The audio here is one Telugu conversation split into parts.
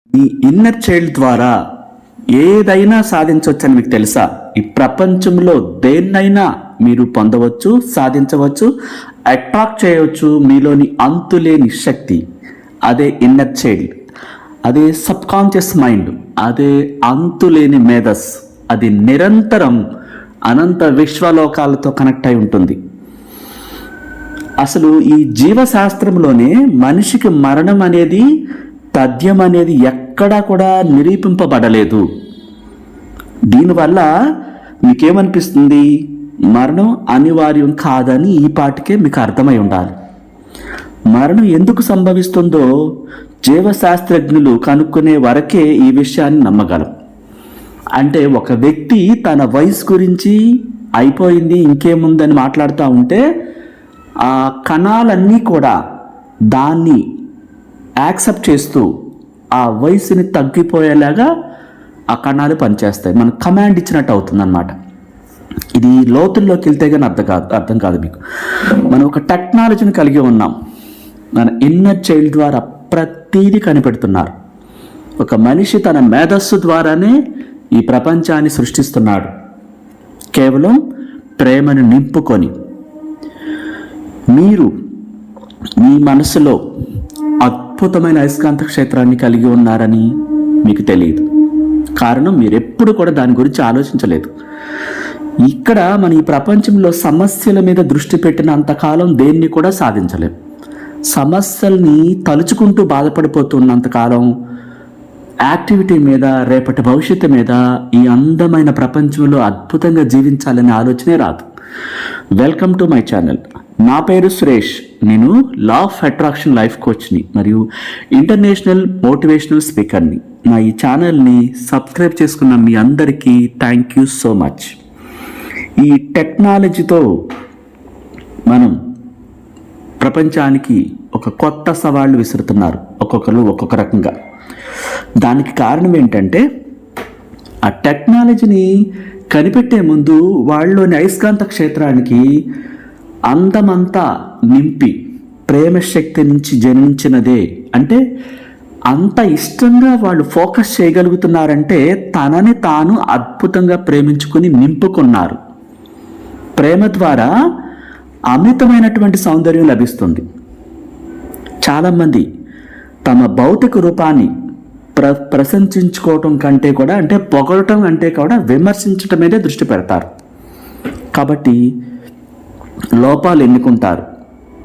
ఈ ఇన్నర్ చైల్డ్ ద్వారా ఏదైనా సాధించవచ్చని మీకు తెలుసా? ఈ ప్రపంచంలో దేన్నైనా మీరు పొందవచ్చు, సాధించవచ్చు, అట్రాక్ట్ చేయవచ్చు. మీలోని అంతులేని శక్తి, అదే ఇన్నర్ చైల్డ్, అదే సబ్ కాన్షియస్ మైండ్, అదే అంతులేని మేధస్. అది నిరంతరం అనంత విశ్వలోకాలతో కనెక్ట్ అయి ఉంటుంది. అసలు ఈ జీవశాస్త్రంలోనే మనిషికి మరణం అనేది, తథ్యం అనేది ఎక్కడా కూడా నిరూపింపబడలేదు. దీనివల్ల మీకేమనిపిస్తుంది? మరణం అనివార్యం కాదని ఈ పాటికే మీకు అర్థమై ఉండాలి. మరణం ఎందుకు సంభవిస్తుందో జీవశాస్త్రజ్ఞులు కనుక్కునే వరకే ఈ విషయాన్ని నమ్మగలం. అంటే ఒక వ్యక్తి తన వయసు గురించి అయిపోయింది ఇంకేముందని మాట్లాడుతూ ఉంటే ఆ కణాలన్నీ కూడా దాన్ని యాక్సెప్ట్ చేస్తూ ఆ వయసుని తగ్గిపోయేలాగా ఆ కణాలు పనిచేస్తాయి. మనకు కమాండ్ ఇచ్చినట్టు అవుతుంది అన్నమాట. ఇది లోతుల్లోకి వెళ్తే కానీ అర్థం కాదు మీకు. మనం ఒక టెక్నాలజీని కలిగి ఉన్నాం. మన ఇన్నర్ చైల్డ్ ద్వారా ప్రతీది కనిపెడుతున్నారు. ఒక మనిషి తన మేధస్సు ద్వారానే ఈ ప్రపంచాన్ని సృష్టిస్తున్నాడు, కేవలం ప్రేమను నింపుకొని. మీరు మీ మనసులో అద్భుతమైన అయస్కాంత క్షేత్రాన్ని కలిగి ఉన్నారని మీకు తెలియదు. కారణం, మీరు ఎప్పుడు కూడా దాని గురించి ఆలోచించలేదు. ఇక్కడ మన ఈ ప్రపంచంలో సమస్యల మీద దృష్టి పెట్టినంతకాలం దేన్ని కూడా సాధించలేం. సమస్యల్ని తలుచుకుంటూ బాధపడిపోతున్నంతకాలం యాక్టివిటీ మీద, రేపటి భవిష్యత్తు మీద, ఈ అందమైన ప్రపంచంలో అద్భుతంగా జీవించాలనే ఆలోచనే రాదు. Welcome to my channel. నా పేరు సురేష్. నేను లా ఆఫ్ అట్రాక్షన్ లైఫ్ కోచ్ని మరియు ఇంటర్నేషనల్ మోటివేషనల్ స్పీకర్ని. నా ఈ ఛానల్ని సబ్స్క్రైబ్ చేసుకున్న మీ అందరికీ థ్యాంక్ యూ సో మచ్. ఈ టెక్నాలజీతో మనం ప్రపంచానికి ఒక కొత్త సవాళ్ళు విసురుతున్నారు, ఒక్కొక్కరు ఒక్కొక్క రకంగా. దానికి కారణం ఏంటంటే, ఆ టెక్నాలజీని కనిపెట్టే ముందు వాళ్ళలోని అయస్కాంత క్షేత్రానికి అందమంతా నింపి ప్రేమ శక్తి నుంచి జన్మించినదే. అంటే అంత ఇష్టంగా వాళ్ళు ఫోకస్ చేయగలుగుతున్నారంటే తనని తాను అద్భుతంగా ప్రేమించుకుని నింపుకున్నారు. ప్రేమ ద్వారా అమితమైనటువంటి సౌందర్యం లభిస్తుంది. చాలామంది తమ భౌతిక రూపాన్ని ప్రశంసించుకోవటం కంటే కూడా, అంటే పొగడటం అంటే కూడా విమర్శించటం మీదే దృష్టి పెడతారు. కాబట్టి లోపాలు ఎన్నుకుంటారు.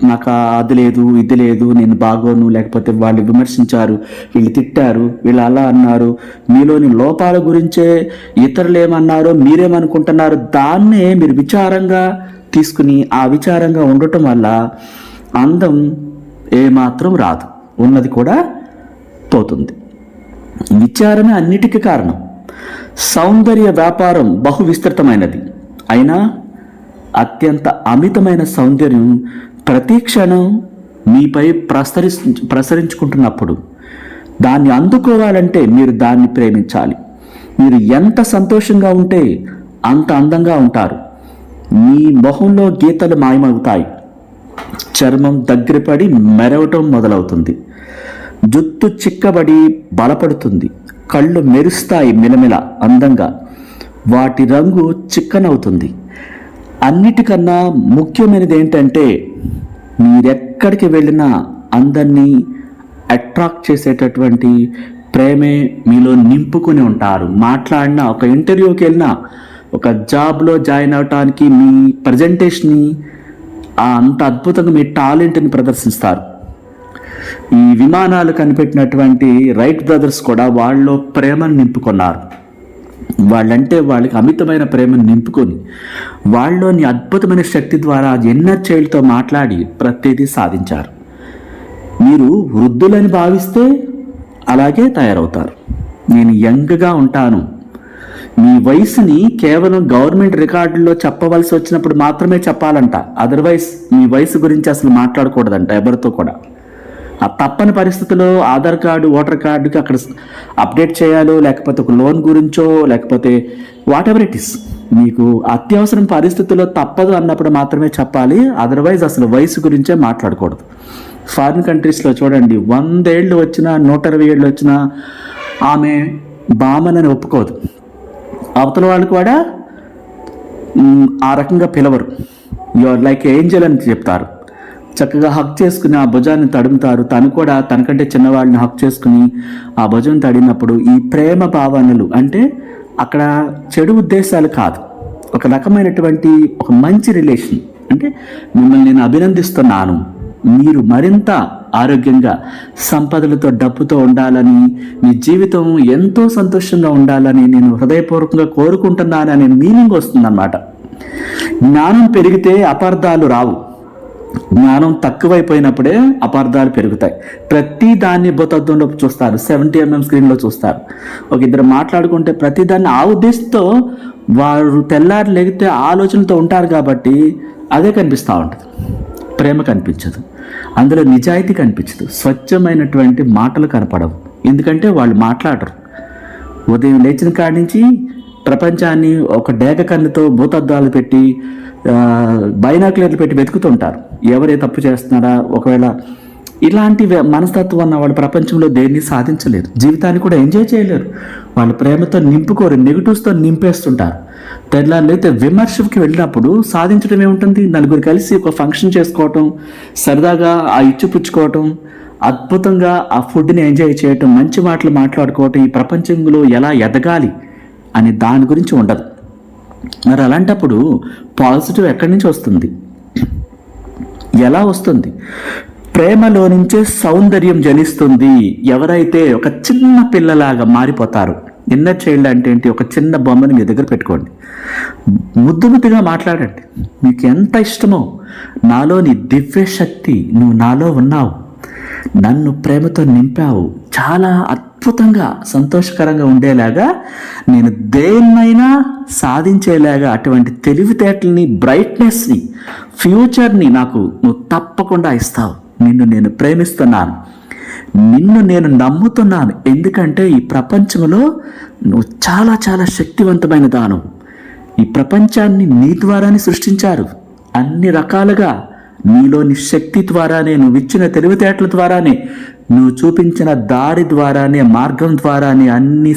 నాకు అది లేదు, ఇది లేదు, నేను బాగోను, లేకపోతే వాళ్ళు విమర్శించారు, వీళ్ళు తిట్టారు, వీళ్ళు అలా అన్నారు, మీలోని లోపాల గురించే ఇతరులు ఏమన్నారో మీరేమనుకుంటున్నారు, దాన్నే మీరు విచారంగా తీసుకుని ఆ విచారంగా ఉండటం వల్ల అందం ఏమాత్రం రాదు, ఉన్నది కూడా పోతుంది. విచారమే అన్నిటికీ కారణం. సౌందర్య వ్యాపారం బహు విస్తృతమైనది. అయినా అత్యంత అమితమైన సౌందర్యం ప్రతి క్షణం మీపై ప్రసరించుకుంటున్నప్పుడు దాన్ని అందుకోవాలంటే మీరు దాన్ని ప్రేమించాలి. మీరు ఎంత సంతోషంగా ఉంటే అంత అందంగా ఉంటారు. మీ మొహంలో గీతలు మాయమవుతాయి, చర్మం దగ్గరపడి మెరవటం మొదలవుతుంది, జుత్తు చిక్కబడి బలపడుతుంది, కళ్ళు మెరుస్తాయి మిలమిల అందంగా, వాటి రంగు చిక్కనవుతుంది. అన్నిటికన్నా ముఖ్యమైనది ఏంటంటే, మీరెక్కడికి వెళ్ళినా అందరినీ అట్రాక్ట్ చేసేటటువంటి ప్రేమే మీలో నింపుకుని ఉంటారు. మాట్లాడినా, ఒక ఇంటర్వ్యూకి వెళ్ళినా, ఒక జాబ్లో జాయిన్ అవటానికి మీ ప్రజెంటేషన్ని అంత అద్భుతంగా మీ టాలెంట్ని ప్రదర్శిస్తారు. ఈ విమానాలు కనిపెట్టినటువంటి రైట్ బ్రదర్స్ కూడా వాళ్ళలో ప్రేమను నింపుకున్నారు. వాళ్ళంటే వాళ్ళకి అమితమైన ప్రేమను నింపుకొని వాళ్ళలోని అద్భుతమైన శక్తి ద్వారా ఇన్నర్ చైల్డ్తో మాట్లాడి ప్రతిదీ సాధించారు. మీరు వృద్ధులని భావిస్తే అలాగే తయారవుతారు. నేను యంగ్గా ఉంటాను, మీ వయసుని కేవలం గవర్నమెంట్ రికార్డుల్లో చెప్పవలసి వచ్చినప్పుడు మాత్రమే చెప్పాలంట. అదర్వైజ్ మీ వయసు గురించి అసలు మాట్లాడకూడదంట ఎవరితో కూడా. ఆ తప్పని పరిస్థితుల్లో ఆధార్ కార్డు, ఓటర్ కార్డుకి అక్కడ అప్డేట్ చేయాలో, లేకపోతే ఒక లోన్ గురించో, లేకపోతే వాట్ ఎవర్ ఇట్ ఈస్, మీకు అత్యవసరం పరిస్థితుల్లో తప్పదు అన్నప్పుడు మాత్రమే చెప్పాలి. అదర్వైజ్ అసలు వయసు గురించే మాట్లాడకూడదు. ఫారిన్ కంట్రీస్లో చూడండి, 100 ఏళ్ళు వచ్చినా 120 ఏళ్ళు వచ్చినా ఆమె బామనని ఒప్పుకోదు. అవతల వాళ్ళు కూడా ఆ రకంగా పిలవరు. యు ఆర్ లైక్ ఏంజల్ అని చెప్తారు. చక్కగా హక్ చేసుకుని ఆ భుజాన్ని తడుముతారు. తను కూడా తనకంటే చిన్నవాళ్ళని హక్ చేసుకుని ఆ భుజం తడినప్పుడు ఈ ప్రేమ భావనలు అంటే అక్కడ చెడు ఉద్దేశాలు కాదు, ఒక రకమైనటువంటి ఒక మంచి రిలేషన్. అంటే మిమ్మల్ని నేను అభినందిస్తున్నాను, మీరు మరింత ఆరోగ్యంగా సంపదలతో డబ్బుతో ఉండాలని, మీ జీవితం ఎంతో సంతోషంగా ఉండాలని నేను హృదయపూర్వకంగా కోరుకుంటున్నాను అనే మీనింగ్ వస్తుందన్నమాట. జ్ఞానం పెరిగితే అపార్థాలు రావు. జ్ఞానం తక్కువైపోయినప్పుడే అపార్థాలు పెరుగుతాయి. ప్రతి దాన్ని భూతత్వంలో చూస్తారు, 70mm స్క్రీన్లో చూస్తారు. ఒక ఇద్దరు మాట్లాడుకుంటే ప్రతిదాన్ని ఆ ఉద్దేశంతో వారు తెల్లారి లేగితే ఆలోచనతో ఉంటారు కాబట్టి అదే కనిపిస్తూ ఉంటుంది. ప్రేమ కనిపించదు, అందులో నిజాయితీ కనిపించదు, స్వచ్ఛమైనటువంటి మాటలు కనపడవు. ఎందుకంటే వాళ్ళు మాట్లాడరు. ఉదయం లేచిన కాడి నుంచి ప్రపంచాన్ని ఒక డేగ కన్నుతో భూతద్దాలు పెట్టి బైనాక్యులర్లు పెట్టి వెతుకుతుంటారు. ఎవరే తప్పు చేస్తున్నారా, ఒకవేళ ఇలాంటి మనస్తత్వం ఉన్న వాళ్ళు ప్రపంచంలో దేన్ని సాధించలేరు, జీవితాన్ని కూడా ఎంజాయ్ చేయలేరు. వాళ్ళు ప్రేమతో నింపుకోరు, నెగిటివ్స్తో నింపేస్తుంటారు. తెల్లారైతే విమర్శకి వెళ్ళినప్పుడు సాధించడం ఏముంటుంది? నలుగురు కలిసి ఒక ఫంక్షన్ చేసుకోవటం, సరదాగా ఆ ఇచ్చిపుచ్చుకోవటం, అద్భుతంగా ఆ ఫుడ్ని ఎంజాయ్ చేయటం, మంచి మాటలు మాట్లాడుకోవటం, ఈ ప్రపంచంలో ఎలా ఎదగాలి అని దాని గురించి ఉండదు. మరి అలాంటప్పుడు పాజిటివ్ ఎక్కడి నుంచి వస్తుంది, ఎలా వస్తుంది? ప్రేమలో నుంచే సౌందర్యం జనిస్తుంది. ఎవరైతే ఒక చిన్న పిల్లలాగా మారిపోతారు. ఇన్నర్ చైల్డ్ అంటే ఏంటి? ఒక చిన్న బొమ్మని మీ దగ్గర పెట్టుకోండి, ముద్దు ముద్దుగా మాట్లాడండి. మీకు ఎంత ఇష్టమో, నాలోని దివ్య శక్తి, నువ్వు నాలో ఉన్నావు, నన్ను ప్రేమతో నింపావు, చాలా అద్భుతంగా సంతోషకరంగా ఉండేలాగా, నేను దేన్నైనా సాధించేలాగా అటువంటి తెలివితేటల్ని, బ్రైట్నెస్ని, ఫ్యూచర్ని నాకు నువ్వు తప్పకుండా ఇస్తావు. నిన్ను నేను ప్రేమిస్తున్నాను, నిన్ను నేను నమ్ముతున్నాను. ఎందుకంటే ఈ ప్రపంచంలో నువ్వు చాలా చాలా శక్తివంతమైన దానం. ఈ ప్రపంచాన్ని నీ ద్వారానే సృష్టించారు. అన్ని రకాలుగా నీలోని శక్తి ద్వారానే, నువ్వు ఇచ్చిన తెలివితేటల ద్వారానే, నువ్వు చూపించిన దారి ద్వారానే, మార్గం ద్వారానే అన్నీ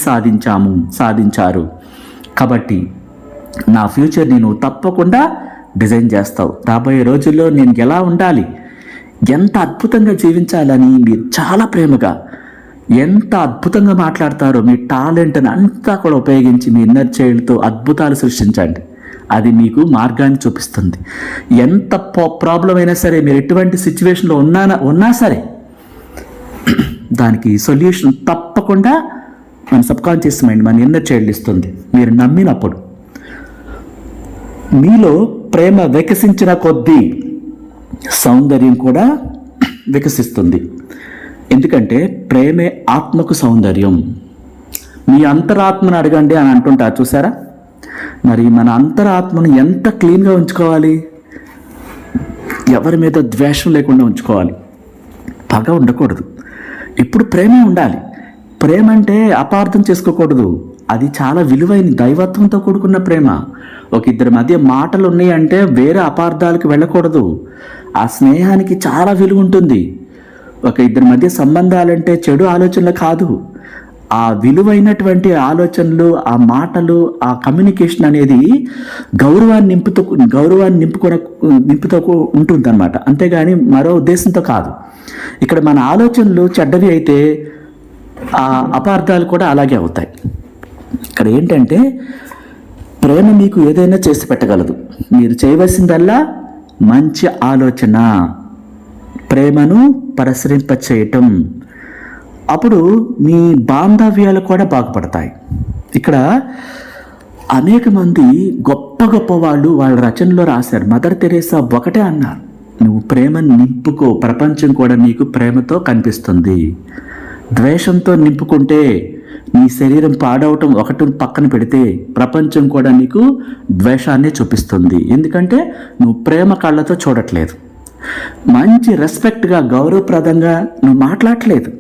సాధించారు. కాబట్టి నా ఫ్యూచర్ని నువ్వు తప్పకుండా డిజైన్ చేస్తావు. రాబోయే రోజుల్లో నేను ఎలా ఉండాలి, ఎంత అద్భుతంగా జీవించాలని మీరు చాలా ప్రేమగా, ఎంత అద్భుతంగా మాట్లాడతారో, మీ టాలెంట్ని అంతా కూడా ఉపయోగించి మీ ఇన్నర్ చైల్డ్తో అద్భుతాలు సృష్టించండి. అది మీకు మార్గాన్ని చూపిస్తుంది. ఎంత ప్రాబ్లం అయినా సరే, మీరు ఎటువంటి సిచ్యువేషన్లో ఉన్నా సరే దానికి సొల్యూషన్ తప్పకుండా మన సబ్కాన్షియస్ మైండ్, మన ఇన్నర్ చైల్డ్ ఇస్తుంది. మీరు నమ్మినప్పుడు మీలో ప్రేమ వికసించిన కొద్దీ సౌందర్యం కూడా వికసిస్తుంది. ఎందుకంటే ప్రేమే ఆత్మకు సౌందర్యం. మీ అంతరాత్మను అడగండి అని అంటుంటారు, చూసారా? మరి మన అంతరాత్మను ఎంత క్లీన్గా ఉంచుకోవాలి? ఎవరి మీద ద్వేషం లేకుండా ఉంచుకోవాలి, పగ ఉండకూడదు, ఇప్పుడు ప్రేమే ఉండాలి. ప్రేమ అంటే అపార్థం చేసుకోకూడదు, అది చాలా విలువైన దైవత్వంతో కూడుకున్న ప్రేమ. ఒక ఇద్దరి మధ్య మాటలు ఉన్నాయంటే వేరే అపార్థాలకు వెళ్ళకూడదు. ఆ స్నేహానికి చాలా విలువ ఉంటుంది. ఒక ఇద్దరి మధ్య సంబంధాలంటే చెడు ఆలోచనలు కాదు, ఆ విలువైనటువంటి ఆలోచనలు, ఆ మాటలు, ఆ కమ్యూనికేషన్ అనేది గౌరవాన్ని నింపుతూ ఉంటుందన్నమాట. అంతేగాని మరో ఉద్దేశంతో కాదు. ఇక్కడ మన ఆలోచనలు చెడ్డవి అయితే ఆ అపార్థాలు కూడా అలాగే అవుతాయి. ఇక్కడ ఏంటంటే ప్రేమ మీకు ఏదైనా చేసి పెట్టగలదు. మీరు చేయవలసిందల్లా మంచి ఆలోచన, ప్రేమను ప్రసరింపచేయటం. అప్పుడు మీ బాంధవ్యాలు కూడా బాగుపడతాయి. ఇక్కడ అనేక మంది గొప్ప గొప్ప వాళ్ళు వాళ్ళ రచనలో రాశారు. మదర్ తెరేసా ఒకటే అన్నారు, నువ్వు ప్రేమను నింపుకో, ప్రపంచం కూడా నీకు ప్రేమతో కనిపిస్తుంది. ద్వేషంతో నింపుకుంటే నీ శరీరం పాడవటం ఒకటి పక్కన పెడితే ప్రపంచం కూడా నీకు ద్వేషాన్ని చూపిస్తుంది. ఎందుకంటే నువ్వు ప్రేమ కళ్ళతో చూడట్లేదు, మంచి రెస్పెక్ట్గా, గౌరవప్రదంగా నువ్వు మాట్లాడట్లేదు.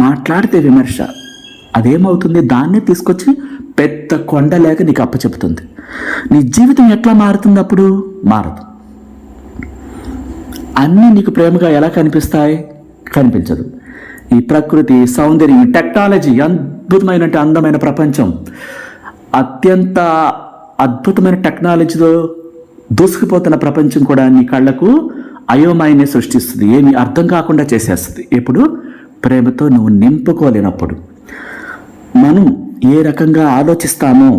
మాట్లాడితే విమర్శ, అదేమవుతుంది? దాన్నే తీసుకొచ్చి పెద్ద కొండలేక నీకు అప్పచెపుతుంది. నీ జీవితం ఎట్లా మారుతుంది? అప్పుడు మారదు. అన్నీ నీకు ప్రేమగా ఎలా కనిపిస్తాయి? కనిపించదు. ఈ ప్రకృతి, సౌందర్యం, టెక్నాలజీ, అద్భుతమైన అందమైన ప్రపంచం, అత్యంత అద్భుతమైన టెక్నాలజీతో దూసుకుపోతున్న ప్రపంచం కూడా నీ కళ్ళకు అయోమయాన్ని సృష్టిస్తుంది, ఏమి అర్థం కాకుండా చేసేస్తుంది. ఎప్పుడు? ప్రేమతో నువ్వు నింపుకోలేనప్పుడు. మనం ఏ రకంగా ఆలోచిస్తామో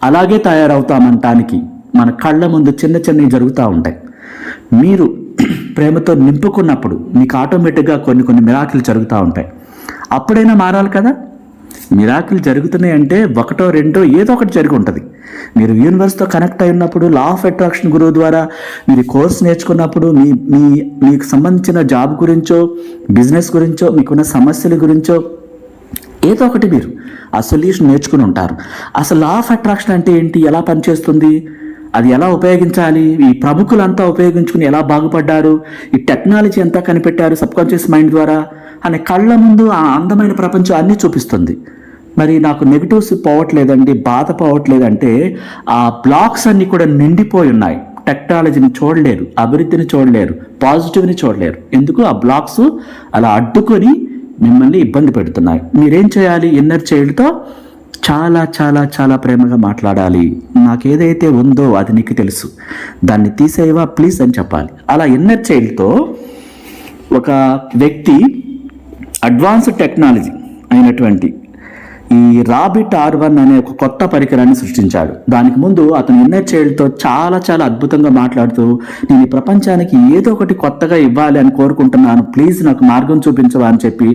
అలాగే తయారవుతామంటానికి మన కళ్ళ ముందు చిన్న చిన్నవి జరుగుతూ ఉంటాయి. మీరు ప్రేమతో నింపుకున్నప్పుడు మీకు ఆటోమేటిక్గా కొన్ని మిరాకిల్ జరుగుతూ ఉంటాయి. అప్పుడైనా మారాలి కదా. మిరాకిల్ జరుగుతున్నాయి అంటే ఒకటో రెండో ఏదో ఒకటి జరిగి ఉంటుంది. మీరు యూనివర్స్తో కనెక్ట్ అయి ఉన్నప్పుడు, లా ఆఫ్ అట్రాక్షన్ గురువు ద్వారా మీరు కోర్స్ నేర్చుకున్నప్పుడు, మీకు సంబంధించిన జాబ్ గురించో, బిజినెస్ గురించో, మీకున్న సమస్యల గురించో ఏదో ఒకటి మీరు ఆ సొల్యూషన్ నేర్చుకుని ఉంటారు. అసలు లా ఆఫ్ అట్రాక్షన్ అంటే ఏంటి, ఎలా పనిచేస్తుంది, అది ఎలా ఉపయోగించాలి, ఈ ప్రముఖులంతా ఉపయోగించుకుని ఎలా బాగుపడ్డారు, ఈ టెక్నాలజీ అంతా కనిపెట్టారు సబ్కాన్షియస్ మైండ్ ద్వారా అనే కళ్ళ ముందు ఆ అందమైన ప్రపంచం అన్నీ చూపిస్తుంది. మరి నాకు నెగిటివ్స్ పోవట్లేదండి, బాధ పోవట్లేదంటే ఆ బ్లాక్స్ అన్నీ కూడా నిండిపోయి ఉన్నాయి. టెక్నాలజీని చూడలేరు, అభివృద్ధిని చూడలేరు, పాజిటివ్ని చూడలేరు. ఎందుకు? ఆ బ్లాక్స్ అలా అడ్డుకొని మిమ్మల్ని ఇబ్బంది పెడుతున్నాయి. మీరేం చేయాలి? ఇన్నర్ చైల్డ్తో చాలా చాలా చాలా ప్రేమగా మాట్లాడాలి. నాకేదైతే ఉందో అది నీకు తెలుసు, దాన్ని తీసేవా ప్లీజ్ అని చెప్పాలి. అలా ఇన్నర్ చైల్డ్తో ఒక వ్యక్తి అడ్వాన్స్డ్ టెక్నాలజీ అయినటువంటి ఈ రాబిట్ R1 అనే ఒక కొత్త పరికరాన్ని సృష్టించాడు. దానికి ముందు అతను ఇన్నర్ చైల్డ్తో చాలా చాలా అద్భుతంగా మాట్లాడుతూ, నేను ఈ ప్రపంచానికి ఏదో ఒకటి కొత్తగా ఇవ్వాలి అని కోరుకుంటున్నాను, ప్లీజ్ నాకు మార్గం చూపించవా అని చెప్పి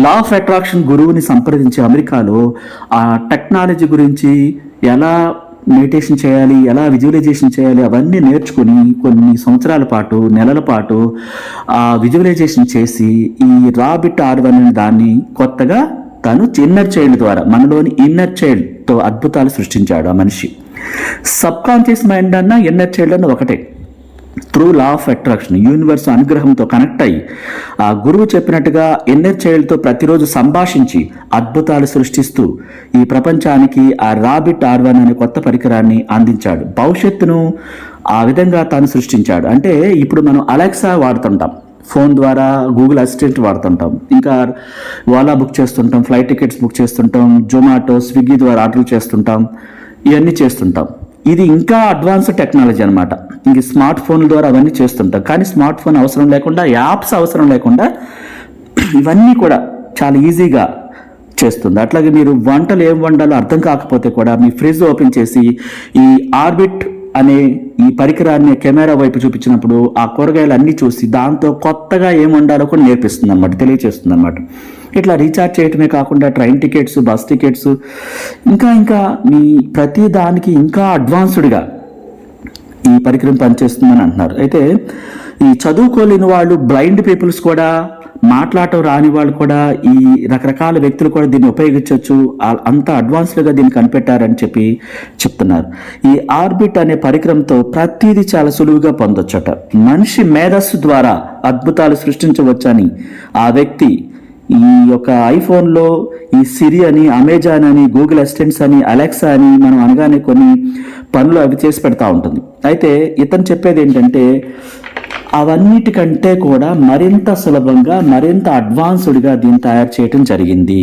లా ఆఫ్ అట్రాక్షన్ గురువుని సంప్రదించి అమెరికాలో ఆ టెక్నాలజీ గురించి, ఎలా మెడిటేషన్ చేయాలి, ఎలా విజువలైజేషన్ చేయాలి అవన్నీ నేర్చుకుని కొన్ని సంవత్సరాల పాటు, నెలల పాటు ఆ విజువలైజేషన్ చేసి ఈ రాబిట్ R1 అనే దాన్ని కొత్తగా తను ఇన్నర్ చైల్డ్ ద్వారా, మనలోని ఇన్నర్ చైల్డ్తో అద్భుతాలు సృష్టించాడు ఆ మనిషి. సబ్ కాన్షియస్ మైండ్ అన్న ఇన్నర్ చైల్డ్ అన్న ఒకటే. Through law of attraction universe అనుగ్రహంతో కనెక్ట్ అయ్యి ఆ గురువు చెప్పినట్టుగా ఇన్నర్ చైల్డ్తో ప్రతిరోజు సంభాషించి అద్భుతాలు సృష్టిస్తూ ఈ ప్రపంచానికి ఆ రాబిట్ R1 అనే కొత్త పరికరాన్ని అందించాడు. భవిష్యత్తును ఆ విధంగా తాను సృష్టించాడు. అంటే ఇప్పుడు మనం అలెక్సా వాడుతుంటాం, ఫోన్ ద్వారా గూగుల్ అసిస్టెంట్ వాడుతుంటాం, ఇంకా ఓలా బుక్ చేస్తుంటాం, ఫ్లైట్ టికెట్స్ బుక్ చేస్తుంటాం, జొమాటో, స్విగ్గీ ద్వారా ఆర్డర్ చేస్తుంటాం, ఇవన్నీ చేస్తుంటాం. ఇది ఇంకా అడ్వాన్స్డ్ టెక్నాలజీ అనమాట. ఇంక స్మార్ట్ ఫోన్ల ద్వారా అవన్నీ చేస్తుంటాం. కానీ స్మార్ట్ ఫోన్ అవసరం లేకుండా, యాప్స్ అవసరం లేకుండా ఇవన్నీ కూడా చాలా ఈజీగా చేస్తుంది. అట్లాగే మీరు వంటలు ఏం వండాలో అర్థం కాకపోతే కూడా మీ ఫ్రిడ్జ్ ఓపెన్ చేసి ఈ ఆర్బిట్ అనే ఈ పరికరాన్ని కెమెరా వైపు చూపించినప్పుడు ఆ కూరగాయలు అన్నీ చూసి దాంతో కొత్తగా ఏం వండాలో కూడా నేర్పిస్తుంది అనమాట, తెలియచేస్తుంది అనమాట. ఇట్లా రీఛార్జ్ చేయటమే కాకుండా ట్రైన్ టికెట్స్, బస్ టికెట్స్, ఇంకా మీ ప్రతి దానికి ఇంకా అడ్వాన్స్డ్గా ఈ పరికరం పనిచేస్తుందని అంటున్నారు. అయితే ఈ చదువుకోలేని వాళ్ళు, బ్లైండ్ పీపుల్స్ కూడా, మాట్లాడటం రాని వాళ్ళు కూడా, ఈ రకరకాల వ్యక్తులు కూడా దీన్ని ఉపయోగించవచ్చు, అంత అడ్వాన్స్డ్గా దీన్ని కనిపెట్టారని చెప్పి చెప్తున్నారు. ఈ ఆర్బిట్ అనే పరికరంతో ప్రతిదీ చాలా సులువుగా పొందొచ్చట. మనిషి మేధస్సు ద్వారా అద్భుతాలు సృష్టించవచ్చని ఆ వ్యక్తి ఈ యొక్క ఐఫోన్లో ఈ సిరి అని, అమెజాన్ అని, గూగుల్ అసిస్టెంట్స్ అని, అలెక్సా అని మనం అనగానే కొన్ని పనులు అవి చేసి పెడతా ఉంటుంది. అయితే ఇతను చెప్పేది ఏంటంటే అవన్నిటికంటే కూడా మరింత సులభంగా, మరింత అడ్వాన్స్డ్గా దీన్ని తయారు చేయటం జరిగింది.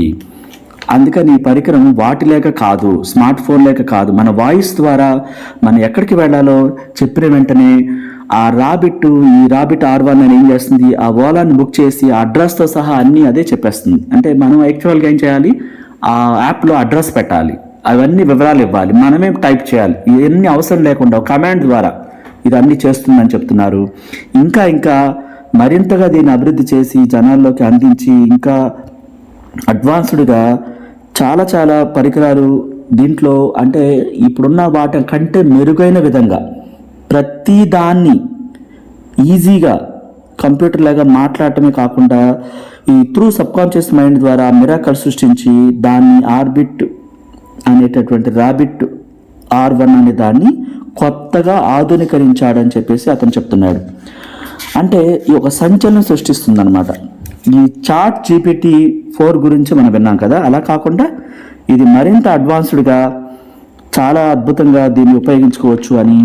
అందుకని ఈ పరికరం వాటి లేక కాదు, స్మార్ట్ ఫోన్ లేక కాదు, మన వాయిస్ ద్వారా మనం ఎక్కడికి వెళ్ళాలో చెప్పిన వెంటనే ఆ ఈ రాబిట్ R1 అని ఏం చేస్తుంది, ఆ ఓలాని బుక్ చేసి ఆ అడ్రస్తో సహా అన్నీ అదే చెప్పేస్తుంది. అంటే మనం యాక్చువల్గా ఏం చేయాలి, ఆ యాప్లో అడ్రస్ పెట్టాలి, అవన్నీ వివరాలు ఇవ్వాలి, మనమే టైప్ చేయాలి, ఇవన్నీ అవసరం లేకుండా కమాండ్ ద్వారా ఇదన్నీ చేస్తుందని చెప్తున్నారు. ఇంకా మరింతగా దీన్ని అభివృద్ధి చేసి జనాల్లోకి అందించి ఇంకా అడ్వాన్స్డ్గా చాలా చాలా పరికరాలు దీంట్లో, అంటే ఇప్పుడున్న వాటి కంటే మెరుగైన విధంగా ప్రతి దాన్ని ఈజీగా కంప్యూటర్ లాగా మాట్లాడటమే కాకుండా ఈ త్రూ సబ్కాన్షియస్ మైండ్ ద్వారా మిరాకల్ సృష్టించి దాన్ని ఆర్బిట్ అనేటటువంటి రాబిట్ R1 అనే దాన్ని కొత్తగా ఆధునీకరించాడని చెప్పేసి అతను చెప్తున్నాడు. అంటే ఈ ఒక సంచలనం సృష్టిస్తుంది అనమాట. ఈ చాట్ GPT-4 గురించి మనం విన్నాం కదా, అలా కాకుండా ఇది మరింత అడ్వాన్స్డ్గా చాలా అద్భుతంగా దీన్ని ఉపయోగించుకోవచ్చు అని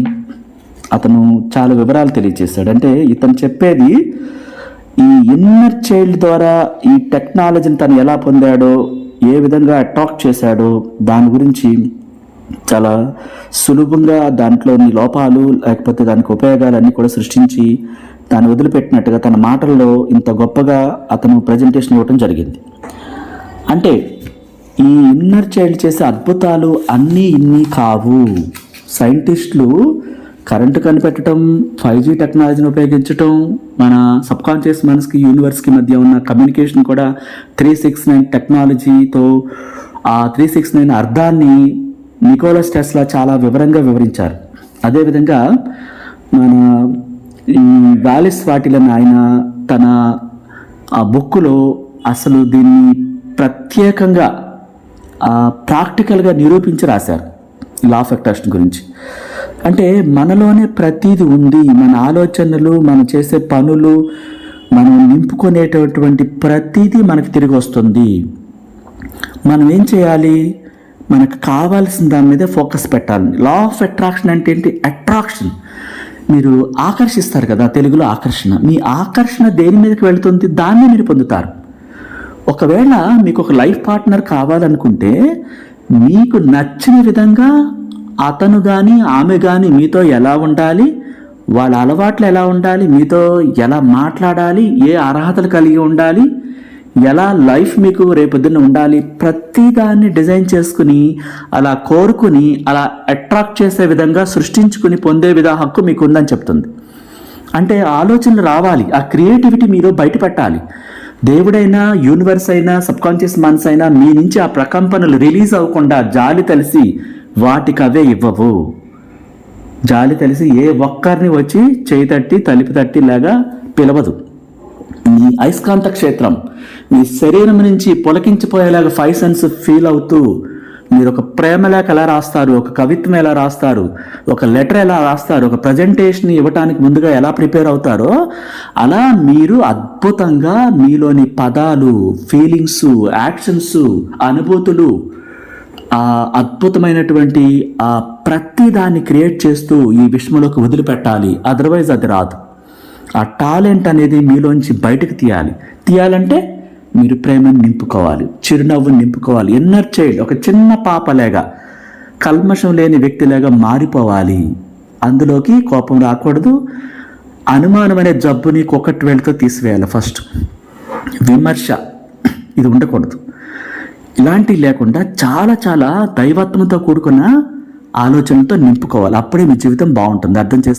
అతను చాలా వివరాలు తెలియజేశాడు. అంటే ఇతను చెప్పేది ఈ ఇన్నర్ చైల్డ్ ద్వారా ఈ టెక్నాలజీని తను ఎలా పొందాడో, ఏ విధంగా అట్రాక్ట్ చేశాడో దాని గురించి చాలా సులభంగా దాంట్లోని లోపాలు లేకపోతే దానికి ఉపయోగాలన్నీ కూడా సృష్టించి దాన్ని వదిలిపెట్టినట్టుగా తన మాటల్లో ఇంత గొప్పగా అతను ప్రజెంటేషన్ ఇవ్వటం జరిగింది. అంటే ఈ ఇన్నర్ చైల్డ్ చేసే అద్భుతాలు అన్నీ ఇన్ని కావు. సైంటిస్టులు కరెంటు కనిపెట్టడం, 5G టెక్నాలజీని ఉపయోగించటం, మన సబ్కాన్షియస్ మనస్కి యూనివర్స్కి మధ్య ఉన్న కమ్యూనికేషన్ కూడా 369 టెక్నాలజీతో ఆ 369 అర్థాన్ని నికోలస్ టెస్లా చాలా వివరంగా వివరించారు. అదేవిధంగా మన ఈ వాలిస్ వాటిలన్ ఆయన తన ఆ బుక్కులో అసలు దీన్ని ప్రత్యేకంగా ప్రాక్టికల్గా నిరూపించి రాశారు లా ఆఫ్ అట్రాక్షన్ గురించి. అంటే మనలోనే ప్రతీది ఉంది. మన ఆలోచనలు, మనం చేసే పనులు, మనం నింపుకునేటటువంటి ప్రతీది మనకు తిరిగి వస్తుంది. మనం ఏం చేయాలి? మనకు కావాల్సిన దాని మీద ఫోకస్ పెట్టాలి. లా ఆఫ్ అట్రాక్షన్ అంటే ఏంటి? అట్రాక్షన్, మీరు ఆకర్షిస్తారు కదా, తెలుగులో ఆకర్షణ. మీ ఆకర్షణ దేని మీదకి వెళుతుంది, దాన్ని మీరు పొందుతారు. ఒకవేళ మీకు ఒక లైఫ్ పార్ట్నర్ కావాలనుకుంటే మీకు నచ్చిన విధంగా అతను కానీ ఆమె కానీ మీతో ఎలా ఉండాలి, వాళ్ళ అలవాట్లు ఎలా ఉండాలి, మీతో ఎలా మాట్లాడాలి, ఏ అర్హతలు కలిగి ఉండాలి, ఎలా లైఫ్ మీకు రేపొద్దున ఉండాలి, ప్రతిదాన్ని డిజైన్ చేసుకుని అలా కోరుకుని అలా అట్రాక్ట్ చేసే విధంగా సృష్టించుకుని పొందే హక్కు మీకు ఉందని చెప్తుంది. అంటే ఆలోచనలు రావాలి, ఆ క్రియేటివిటీ మీరు బయట పెట్టాలి. దేవుడైనా, యూనివర్స్ అయినా, సబ్కాన్షియస్ మనస్ అయినా మీ నుంచి ఆ ప్రకంపనలు రిలీజ్ అవ్వకుండా జాలి తెలిసి వాటికి అవే ఇవ్వవు. జాలి తెలిసి ఏ ఒక్కరిని వచ్చి చేయి తట్టి తలిపి తట్టి లాగా పిలవదు. మీ అయస్కాంత క్షేత్రం మీ శరీరం నుంచి పొలకించిపోయేలాగా 5 సెన్స్ ఫీల్ అవుతూ మీరు ఒక ప్రేమ లేఖ ఎలా రాస్తారు, ఒక కవిత్వం ఎలా రాస్తారు, ఒక లెటర్ ఎలా రాస్తారు, ఒక ప్రజెంటేషన్ ఇవ్వటానికి ముందుగా ఎలా ప్రిపేర్ అవుతారో అలా మీరు అద్భుతంగా మీలోని పదాలు, ఫీలింగ్స్, యాక్షన్స్, అనుభూతులు, ఆ అద్భుతమైనటువంటి ఆ ప్రతి దాన్ని క్రియేట్ చేస్తూ ఈ విశ్వంలోకి వదిలిపెట్టాలి. అదర్వైజ్ అది రాదు. ఆ టాలెంట్ అనేది మీలోంచి బయటకు తీయాలంటే మీరు ప్రేమను నింపుకోవాలి, చిరునవ్వుని నింపుకోవాలి. ఇన్నర్ చైల్డ్ ఒక చిన్న పాపలేగా, కల్మషం లేని వ్యక్తిలాగా మారిపోవాలి. అందులోకి కోపం రాకూడదు. అనుమానం అనే జబ్బుని కొకటి వేళ్ళతో తీసివేయాలి. ఫస్ట్ విమర్శ ఇది ఉండకూడదు. ఇలాంటివి లేకుండా చాలా చాలా దైవత్వంతో కూడుకున్న ఆలోచనతో నింపుకోవాలి. అప్పుడే మీ జీవితం బాగుంటుంది. అర్థం చేసి